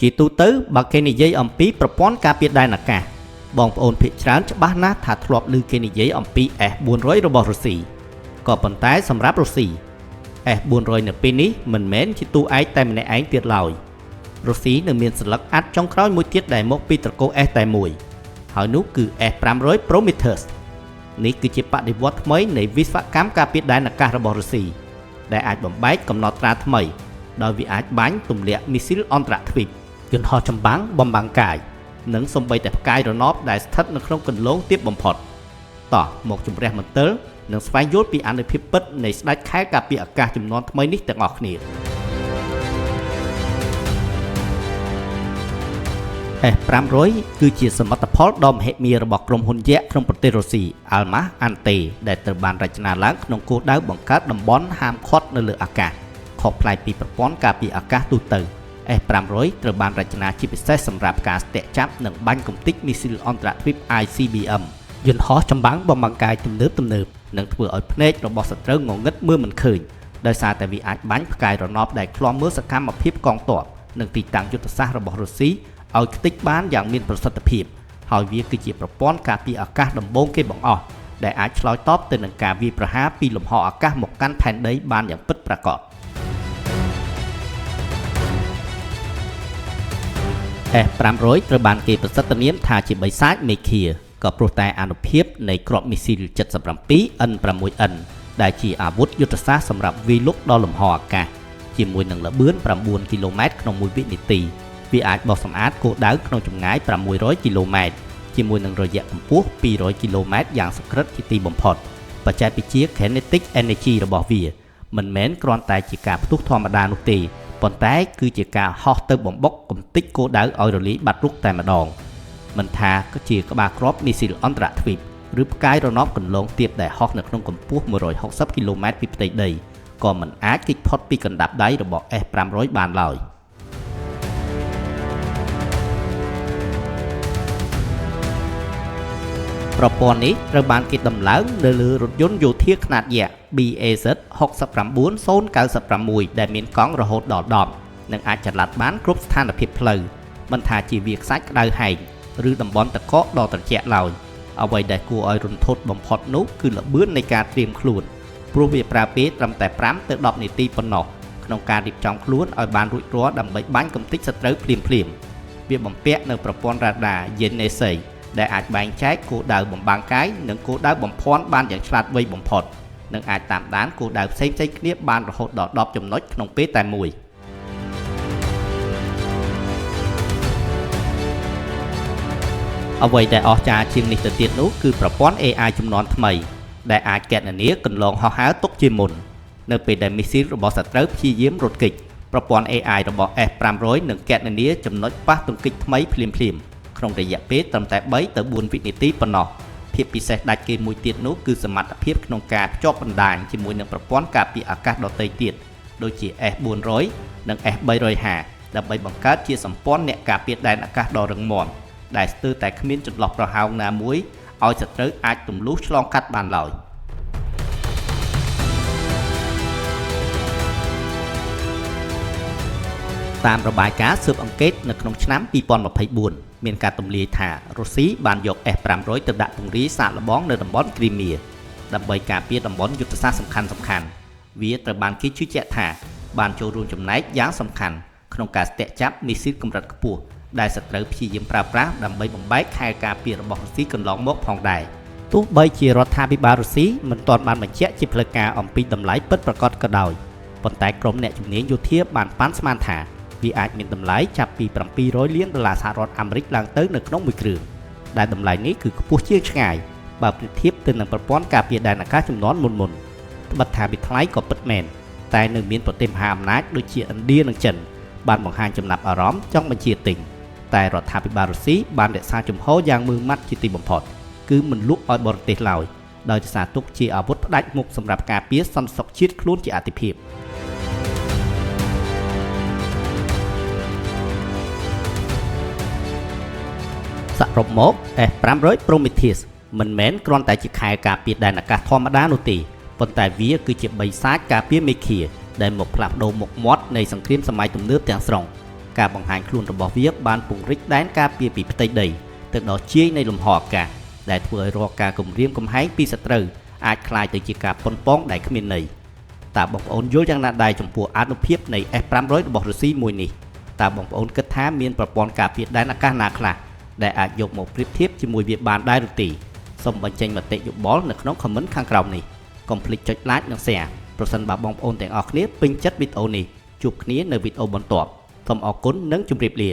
ជាទូទៅបើគេនិយាយអំពីប្រព័ន្ធការពារដែនអាកាសបងប្អូនភាគច្រើនច្បាស់ណាស់ថាធ្លាប់ឮគេនិយាយអំពី S400 របស់រុស្ស៊ីក៏ប៉ុន្តែសម្រាប់រុស្ស៊ី S400 នៅពេលនេះមិនមែនជាតួឯកតែម្នាក់ឯងទៀតឡើយរុស្ស៊ីនៅមានសន្លឹកអាត់ចុងក្រោយមួយទៀតដែលមកពីត្រកូល S តែមួយហើយនោះគឺ S500 Prometheus នេះគឺជាបដិវត្តន៍ថ្មីនៃវិស្វកម្មការពារដែនអាកាសរបស់រុស្ស៊ីដែលអាចបំបែកកំណត់ត្រាថ្មីដោយវាអាចបាញ់ទម្លាក់មីស៊ីលអន្តរទ្វីបយន្តហោះចម្បាំងបំបាំងកាយនិងសូម្បីតែផ្កាយរណបដែលស្ថិតនៅក្នុងគន្លងទាបបំផុតតោះមកជំរះមន្ទិលនិងស្វែងយល់ពីអានុភាពពិតនៃស្ដេចខែលការពារអាកាសចំនួនថ្មីនេះទាំងអស់គ្នា S500 គឺជាសមិទ្ធផលដ៏មហិមារបស់ក្រុមហ៊ុនយក្សក្នុងប្រទេសរុស្ស៊ី Almaz Ante ដែលត្រូវបានរចនាឡើងក្នុងគោលដៅបង្កើតតំបន់ហាមឃាត់នៅលើអាកាសខុសប្លែកពីប្រព័ន្ធការពារអាកាសទូទៅ S500 ត្រូវបានរចនាជាពិសេសសម្រាប់ការស្ទាក់ចាប់និងបាញ់កម្ទេចមីស៊ីលអន្តរទ្វីប ICBM យន្តហោះចម្បាំងបំបាំងកាយទំនើបនឹងធ្វើឲ្យភ្នែករបស់សត្រូវងងឹតមើលមិនឃើញដោយសារតែវាអាចបាញ់ផ្កាយរណបដែលឃ្លាំមើលសកម្មភាពកងទ័ពនិងទីតាំងយុទ្ធសាស្ត្ររបស់រុស្ស៊ីឲ្យខ្ទេចបានយ៉ាងមានប្រសិទ្ធភាពហើយវាគឺជាប្រព័ន្ធការពារអាកាសដំបូងគេបង្អស់ដែលអាចឆ្លើយតបទៅនឹងការវាយប្រហារពីលំហអាកាសមកកាន់ផែនដីបានយ៉ាងពិតប្រាកដ S500 ត្រូវបានគេប្រសិទ្ធនាមថាជាបិសាចមេឃាក៏ព្រោះតែអានុភាពនៃគ្រាប់មីស៊ីល 77N6N ដែលជាអាវុធយុទ្ធសាស្ត្រសម្រាប់វាយលុកដល់លំហអាកាសជាមួយនឹងល្បឿន 9 គីឡូម៉ែត្រក្នុង1វិនាទីវាអាចបោះសម្អាតគោលដៅក្នុងចម្ងាយ 600 គីឡូម៉ែត្រជាមួយនឹងរយៈកម្ពស់ 200 គីឡូម៉ែត្រយ៉ាងសក្រិតជាទីបំផុតបច្ចេកវិទ្យា Kinetic Energy របស់វាមិនមែនគ្រាន់តែជាការផ្ទុះធម្មតានោះទេប៉ុន្តែគឺជាការហោះទៅបំបុកកំទេចគោលដៅឲ្យរលាយបាត់រុកតែម្ដងមិនថាជាក្បាលគ្រាប់មីស៊ីលអន្តរទ្វីបឬផ្កាយរណបកន្លងទាបដែលហោះនៅក្នុងកម្ពស់ 160 គីឡូម៉ែត្រពីផ្ទៃដីក៏មិនអាចគេចផុតពីកណ្ដាប់ដៃរបស់ S500 បានឡើយប្រព័ន្ធនេះត្រូវបានគេដំឡើងនៅលើរថយន្តយោធាខ្នាតយក្ស BAZ 69096ដែលមានកង់រហូតដល់10និងអាចចល័តបានគ្រប់ស្ថានភាពផ្លូវមិនថាជាវាលខ្សាច់ក្តៅហែងឬតំបន់ទឹកកកដ៏ត្រជាក់ឡើយអ្វីដែលគួរឲ្យរន្ធត់បំផុតនោះគឺល្បឿននៃការត្រៀមខ្លួនព្រោះវាប្រើពេលត្រឹមតែ5ទៅ10នាទីប៉ុណ្ណោះក្នុងការរៀបចំខ្លួនឲ្យបានរួចរាល់ដើម្បីបាញ់កំទេចសត្រូវភ្លាមវាបំពាក់នៅប្រព័ន្ធរ៉ាដា GNSS ដែលអាចបែងចែកគោលដៅបំបាំងកាយនិងគោលដៅបំភាន់បានយ៉ាងឆ្លាតវៃបំផុតនិងអាចតាមដានគោលដៅផ្សេងៗគ្នាបានរហូតដល់10ចំណុចក្នុងពេលតែមួយអ្វីដែលអស្ចារ្យជាងនេះទៅទៀតនោះគឺប្រព័ន្ធ AI ជំនាន់ថ្មីដែលអាចកណនាគន្លងហោះហើរទុកជាមុននៅពេលដែលមីស៊ីលរបស់សត្រូវព្យាយាមរត់គេចប្រព័ន្ធ AI របស់ S500 នឹងកណនាចំណុចប៉ះទង្គិចថ្មីភ្លាមក្នុងរយៈពេលត្រឹមតែ3ទៅ4វិនាទីប៉ុណ្ណោះភាពពិសេសដាច់គេមួយទៀតនោះគឺសមត្ថភាពក្នុងការភ្ជាប់បណ្ដាញជាមួយនឹងប្រព័ន្ធការពារអាកាសដទៃទៀតដូចជា S400 និង S350 ដើម្បីបង្កើតជាសម្ព័ន្ធអ្នកការពារដែនអាកាសដ៏រឹងមាំដែលស្ទើរតែគ្មានចន្លោះប្រហោងណាមួយឲ្យសត្រូវអាចទម្លុះឆ្លងកាត់បានឡើយតាមរបាយការណ៍ស៊ើបអង្កេតនៅក្នុងឆ្នាំ2024មានការទម្លាយថារុស្ស៊ីបានយក S500 ទៅដាក់ពង្រាយសាកល្បងនៅតំបន់គ្រីមៀដើម្បីការពារតំបន់យុទ្ធសាស្ត្រសំខាន់វាត្រូវបានគេជឿជាក់ថាបានចូលរួមចំណែកយ៉ាងសំខាន់ក្នុងការស្ទាក់ចាប់មីស៊ីលកម្រិតខ្ពស់ដែលសត្រូវព្យាយាមប្រើប្រាស់ដើម្បីបំបែកខែលការពាររបស់រុស្ស៊ីកន្លងមកផងដែរទោះបីជារដ្ឋាភិបាលរុស្ស៊ីមិនទាន់បានបញ្ជាក់ជាផ្លូវការអំពីតម្លៃពិតប្រាកដក៏ដោយប៉ុន្តែក្រុមអ្នកជំនាញយោធាបានប៉ាន់ស្មានថាវាអាចមានតម្លៃចាប់ពី$700 លានសហរដ្ឋអាមេរិកឡើងទៅនៅក្នុងមួយគ្រឿងដែលតម្លៃនេះគឺខ្ពស់ជាងឆ្ងាយបើប្រៀបធៀបទៅនឹងប្រព័ន្ធការពារដែនអាកាសជំនាន់មុនត្បិតថាវាថ្លៃក៏ពិតមែនតែនៅមានប្រទេសមហាអំណាចដូចជាឥណ្ឌានិងចិនបានបង្ហាញចំណាប់អារម្មណ៍ចង់បញ្ជាទិញតែរដ្ឋាភិបាលរុស្ស៊ីបានរក្សាជំហរយ៉ាងម៉ឺងម៉ាត់ជាទីបំផុតគឺមិនលក់ឲ្យបរទេសឡើយដោយសារទុកជាអាវុធផ្ដាច់មុខសម្រាប់ការពារសន្តិសុខជាតិខ្លួនជាអាទិភាពសរុបមក S500 Prometheus មិនមែនគ្រាន់តែជាខែលការពារដែនអាកាសធម្មតានោះទេប៉ុន្តែវាគឺជាបិសាចការពារមេឃាដែលមកផ្លាស់ប្ដូរមុខមាត់នៃសង្គ្រាមសម័យទំនើបទាំងស្រុង ការបង្ហាញខ្លួនរបស់វាបានពង្រីកដែនការពារពីផ្ទៃដីទៅដល់ជាយនៃលំហអាកាសដែលធ្វើឲ្យរាល់ការគំរាមកំហែងពីសត្រូវអាចคล้ายទៅជាការប៉ុនប៉ងដែលគ្មានន័យតើបងប្អូនយល់យ៉ាងណាដែរចំពោះអានុភាពនៃ S500 របស់រុស្ស៊ីមួយនេះតើបងប្អូនគិតថាមានប្រព័ន្ធការពារដែនអាកាសណាខ្លះដែលអាចយកមកប្រៀបធៀបជាមួយវាបានដែរឬទេសូមបញ្ចេញមតិយោបល់នៅក្នុង comment ខាងក្រោមនេះកុំភ្លេចចុច like និង share ប្រសិនបើបងប្អូនទាំងអស់គ្នាពេញចិត្តវីដេអូនេះជួបគ្នានៅវីដេអូបន្ទាប់សូមអរគុណនិងជម្រាបលា